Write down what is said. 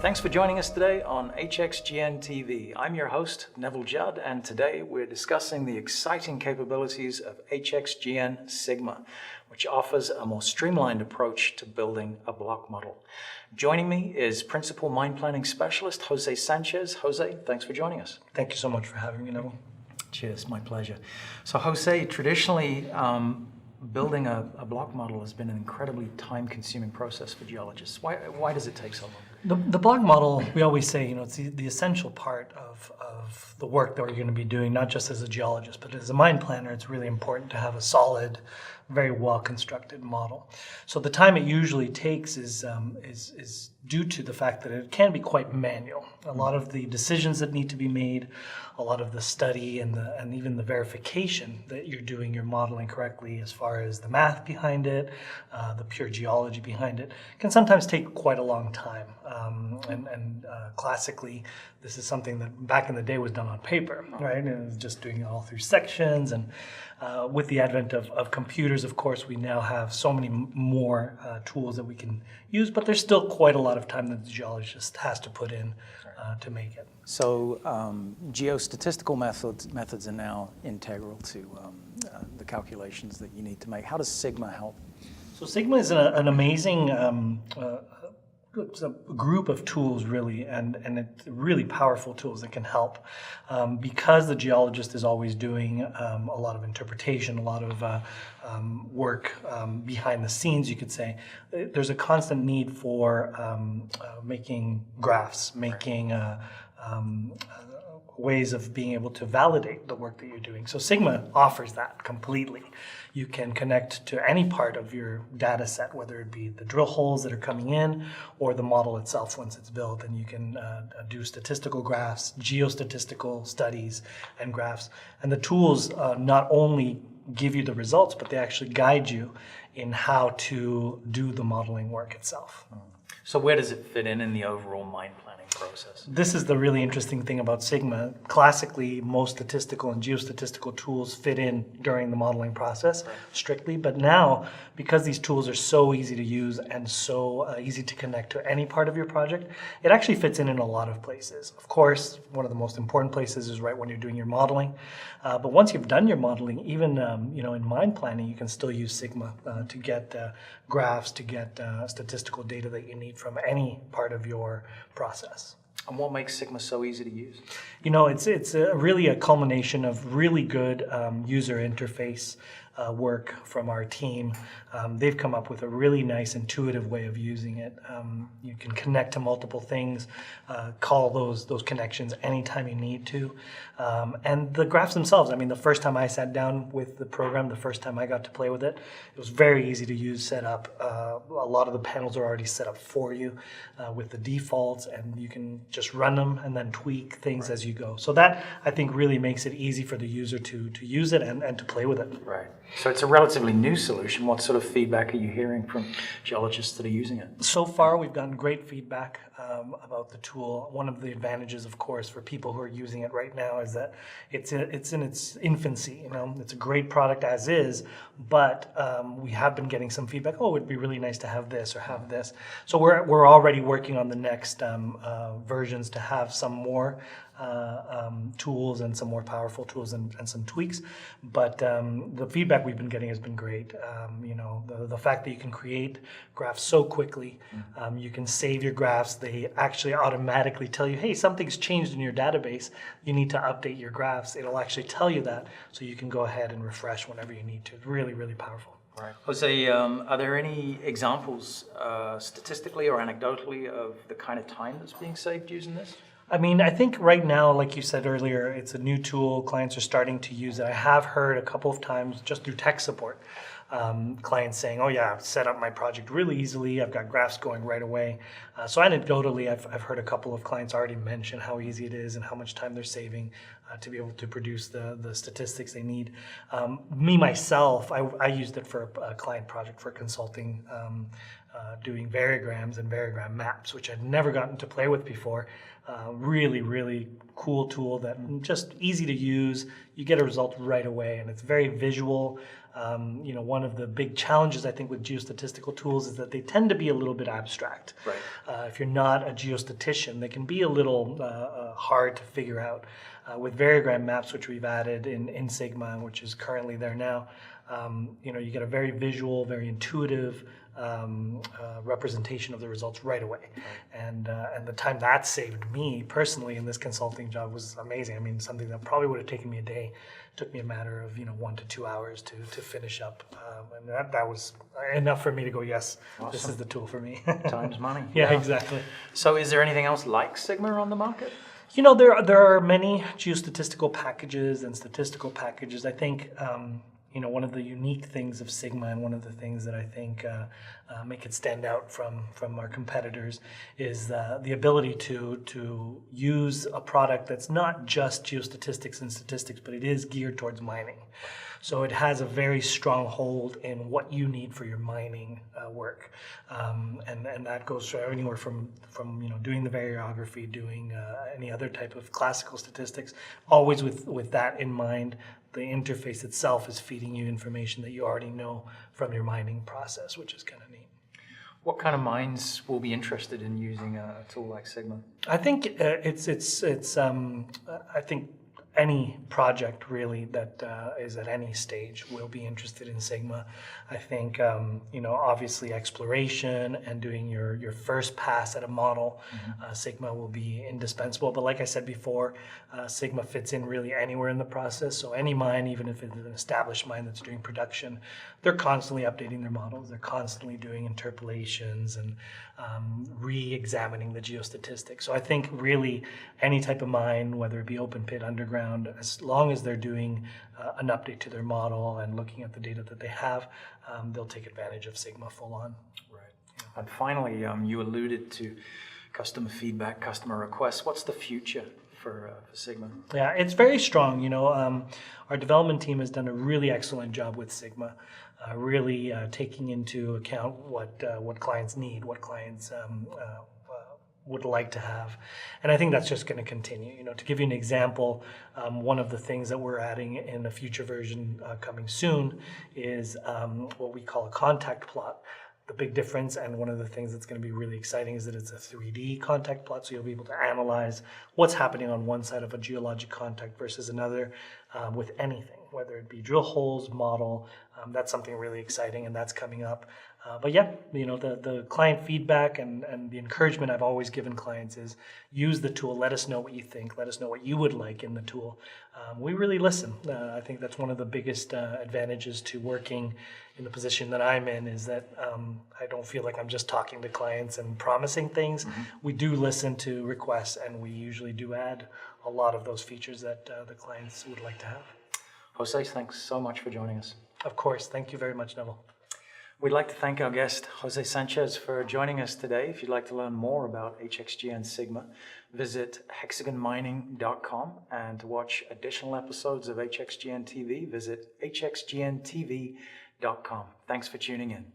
Thanks for joining us today on HxGN TV. I'm your host, Neville Judd, and today we're discussing the exciting capabilities of HxGN Sigma, which offers a more streamlined approach to building a block model. Joining me is Principal Mine Planning Specialist, Jose Sanchez. Jose, thanks for joining us. Thank you so much for having me, Neville. Cheers, my pleasure. So Jose, traditionally, building a block model has been an incredibly time-consuming process for geologists. Why does it take so long? The block model, we always say, it's the essential part of the work that we're going to be doing, not just as a geologist, but as a mine planner. It's really important to have a solid, very well-constructed model. So the time it usually takes is due to the fact that it can be quite manual. A lot of the decisions that need to be made, a lot of the study and even the verification that you're doing your modeling correctly as far as the math behind it, the pure geology behind it, can sometimes take quite a long time. Classically, this is something that back in the day was done on paper, right? And it was just doing it all through sections. And with the advent of computers, of course, we now have so many more tools that we can use, but there's still quite a lot of time that the geologist has to put in to make it. So geostatistical methods are now integral to the calculations that you need to make. How does Sigma help? So Sigma is an amazing it's a group of tools, really, and it's really powerful tools that can help. Because the geologist is always doing a lot of interpretation, a lot of work behind the scenes, you could say, there's a constant need for making graphs, making ways of being able to validate the work that you're doing. So Sigma offers that completely. You can connect to any part of your data set, whether it be the drill holes that are coming in or the model itself once it's built, and you can do statistical graphs, geostatistical studies and graphs. And the tools not only give you the results, but they actually guide you in how to do the modeling work itself. So where does it fit in the overall mine planning process? This is the really interesting thing about Sigma. Classically, most statistical and geostatistical tools fit in during the modeling process, strictly. But now, because these tools are so easy to use and so easy to connect to any part of your project, it actually fits in a lot of places. Of course, one of the most important places is right when you're doing your modeling. But once you've done your modeling, even in mine planning, you can still use Sigma to get graphs, to get statistical data that you need from any part of your process. And what makes Sigma so easy to use? It's really a culmination of really good user interface work from our team. They've come up with a really nice intuitive way of using it. You can connect to multiple things, call those connections anytime you need to. And the graphs themselves, the first time I sat down with the program, the first time I got to play with it, it was very easy to use, set up. A lot of the panels are already set up for you with the defaults, and you can just run them and then tweak things as you go. So that, I think, really makes it easy for the user to use it and to play with it. Right. So it's a relatively new solution. What sort of feedback are you hearing from geologists that are using it? So far, we've gotten great feedback about the tool. One of the advantages, of course, for people who are using it right now is that it's in its infancy. It's a great product as is, but we have been getting some feedback. Oh, it'd be really nice to have this or have this. So we're already working on the next versions to have some more tools and some more powerful tools and some tweaks. But the feedback we've been getting has been great. The fact that you can create graphs so quickly, you can save your graphs. They actually automatically tell you, hey, something's changed in your database. You need to update your graphs. It'll actually tell you that, so you can go ahead and refresh whenever you need to. It's really, really powerful. Right. Jose, are there any examples statistically or anecdotally of the kind of time that's being saved using this? I think right now, like you said earlier, it's a new tool. Clients are starting to use it. I have heard a couple of times just through tech support, clients saying, oh yeah, I've set up my project really easily. I've got graphs going right away. So anecdotally, I've heard a couple of clients already mention how easy it is and how much time they're saving to be able to produce the statistics they need. Myself, I used it for a client project for consulting, doing variograms and variogram maps, which I'd never gotten to play with before. Really, really cool tool that just easy to use. You get a result right away, and it's very visual. One of the big challenges I think with geostatistical tools is that they tend to be a little bit abstract. Right. If you're not a geostatician, they can be a little hard to figure out. With variogram maps, which we've added in Sigma, which is currently there now, you get a very visual, very intuitive representation of the results right away. And the time that saved me personally in this consulting job was amazing. I mean, something that probably would have taken me a day took me a matter of 1 to 2 hours to finish up, and that was enough for me to go, yes, awesome. This is the tool for me. Time's money. Yeah, exactly. So is there anything else like Sigma on the market? There are many geostatistical packages and statistical packages. I think one of the unique things of Sigma, and one of the things that I think make it stand out from our competitors, is the ability to use a product that's not just geostatistics and statistics, but it is geared towards mining. So it has a very strong hold in what you need for your mining work, and that goes for anywhere from doing the variography, doing any other type of classical statistics, always with that in mind. The interface itself is feeding you information that you already know from your mining process, which is kind of neat. What kind of mines will be interested in using a tool like Sigma? I think I think any project really that is at any stage will be interested in Sigma. I think obviously exploration and doing your first pass at a model, Sigma will be indispensable. But like I said before, Sigma fits in really anywhere in the process. So any mine, even if it's an established mine that's doing production, they're constantly updating their models. They're constantly doing interpolations and re-examining the geostatistics. So I think really any type of mine, whether it be open pit, underground, as long as they're doing an update to their model and looking at the data that they have, they'll take advantage of Sigma full on. Right. Yeah. And finally, you alluded to customer feedback, customer requests. What's the future for Sigma? Yeah, it's very strong. Our development team has done a really excellent job with Sigma, really taking into account what clients need, what clients would like to have. And I think that's just going to continue. To give you an example, one of the things that we're adding in a future version coming soon is what we call a contact plot. The big difference, and one of the things that's going to be really exciting, is that it's a 3D contact plot, so you'll be able to analyze what's happening on one side of a geologic contact versus another with anything, whether it be drill holes, model. That's something really exciting, and that's coming up. But yeah, the client feedback and the encouragement I've always given clients is use the tool. Let us know what you think. Let us know what you would like in the tool. We really listen. I think that's one of the biggest advantages to working in the position that I'm in, is that I don't feel like I'm just talking to clients and promising things. We do listen to requests, and we usually do add a lot of those features that the clients would like to have. Jose, thanks so much for joining us. Of course. Thank you very much, Neville. We'd like to thank our guest, Jose Sanchez, for joining us today. If you'd like to learn more about HxGN Sigma, visit hexagonmining.com, and to watch additional episodes of HxGN TV, visit hxgntv.com. Thanks for tuning in.